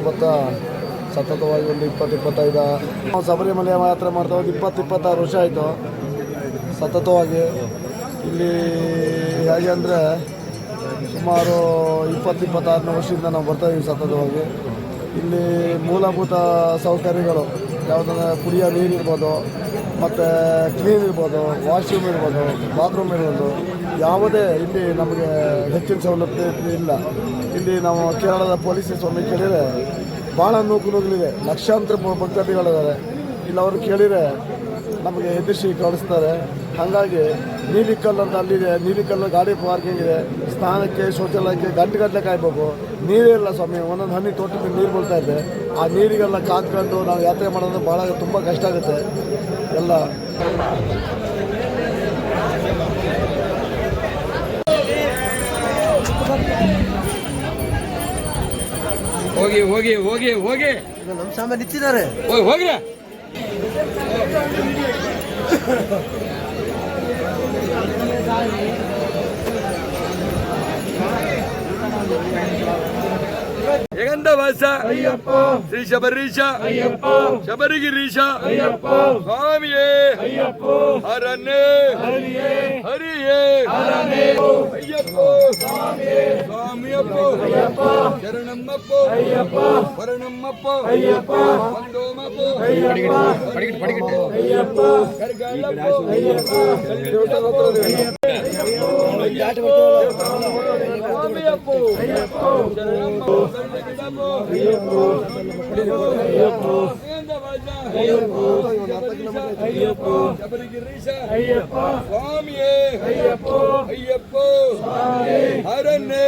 ಬರ್ತಾ ಸತತವಾಗಿ ಒಂದು 20-25 ನಾವು ಶಬರಿಮಲೆ ಯಾತ್ರೆ ಮಾಡ್ತಾ ಹೋಗಿ 20-26 ವರ್ಷ ಆಯಿತು ಸತತವಾಗಿ. ಇಲ್ಲಿ ಹೇಗೆ ಅಂದರೆ ಸುಮಾರು 20-26 ವರ್ಷದಿಂದ ನಾವು ಬರ್ತಾಯಿದ್ದೀವಿ ಸತತವಾಗಿ. ಇಲ್ಲಿ ಮೂಲಭೂತ ಸೌಕರ್ಯಗಳು ಯಾವುದಂದ್ರೆ ಕುಡಿಯೋ ನೀರು ಇರ್ಬೋದು, ಮತ್ತು ಕ್ಲೀನ್ ಇರ್ಬೋದು, ವಾಶ್ರೂಮ್ ಇರ್ಬೋದು, ಬಾತ್ರೂಮ್ ಇರ್ಬೋದು, ಯಾವುದೇ ಇಲ್ಲಿ ನಮಗೆ ಹೆಚ್ಚಿನ ಸವಲತ್ತು ಇಲ್ಲ. ಇಲ್ಲಿ ನಾವು ಕೇರಳದ ಪೊಲೀಸ್ ಸ್ವಾಮಿ ಕೇಳಿದರೆ ಭಾಳ ನೂಕುನುಗ್ಗಳಿದೆ, ಲಕ್ಷಾಂತರ ಭಕ್ತಾದಿಗಳಿದ್ದಾರೆ. ಇಲ್ಲಿ ಅವರು ಕೇಳಿದರೆ ನಮಗೆ ಎದುರಿಸಿ ಕಳಿಸ್ತಾರೆ. ಹಾಗಾಗಿ ನೀಲಿಕಲ್ಲು ಅಂತ ಅಲ್ಲಿದೆ, ನೀಲಿಕಲ್ಲು ಗಾಡಿ ಪಾರ್ಕಿಂಗ್ ಇದೆ, ಸ್ನಾನಕ್ಕೆ ಶೌಚಾಲಯಕ್ಕೆ ಗಂಟೆ ಕಾಯಬೇಕು. ನೀರೇ ಇಲ್ಲ ಸ್ವಾಮಿ, ಒಂದೊಂದು ಹನಿ ತೋಟದಲ್ಲಿ ನೀರು ಬೀಳ್ತಾ ಇದೆ. ಆ ನೀರಿಗೆಲ್ಲ ಕಾದ್ಕೊಂಡು ನಾವು ಯಾತ್ರೆ ಮಾಡೋದು ಭಾಳ ತುಂಬ ಕಷ್ಟ ಆಗುತ್ತೆ ಎಲ್ಲ. ಹೋಗಿ ಹೋಗಿ ಹೋಗಿ ಹೋಗಿ ನಮ್ಮ ಸಾಮಾನು ಇಚ್ಚಿದ್ದಾರೆ ಹೋಗ್ರಿ. ಜಗಂಧ ವಾಸ ಅಯ್ಯಪ್ಪ, ಶ್ರೀ ಶಬರೀಶ ಅಯ್ಯಪ್ಪ, ಶಬರಿಗಿರೀಶ ಅಯ್ಯಪ್ಪ, ಸ್ವಾಮಿಯೇ ಅಯ್ಯಪ್ಪ, ಹರನೇ ಹರಿಯೇ, ಹರಿಯೇ ಹರನೇ, ಅಯ್ಯಪ್ಪ ಸ್ವಾಮಿಯೇ, ಸ್ವಾಮಿಯಪ್ಪ ಅಯ್ಯಪ್ಪ, ಶರಣಮ್ಮಪ್ಪ ಅಯ್ಯಪ್ಪ, ವರಣಮ್ಮಪ್ಪ ಅಯ್ಯಪ್ಪ, ಒಂದೋಮಪ್ಪ ಅಯ್ಯಪ್ಪ, ಅಯ್ಯಪ್ಪ, ಕರ್ಗಾಳಪ್ಪ ಅಯ್ಯಪ್ಪ, ಸ್ವಾಮಿಯಪ್ಪ ಅಯ್ಯಪ್ಪ, ಶರಣಮ್ಮ ಶರಣಗಿಡಪ್ಪ ಅಯ್ಯಪ್ಪ, ಅಯ್ಯಪ್ಪ ಶಬರಿಗಿರೀಶ ಅಯ್ಯಪ್ಪ, ಸ್ವಾಮಿಯೇ ಅಯ್ಯಪ್ಪ, ಅಯ್ಯಪ್ಪ ಸ್ವಾಮಿಯೇ, ಹರನೇ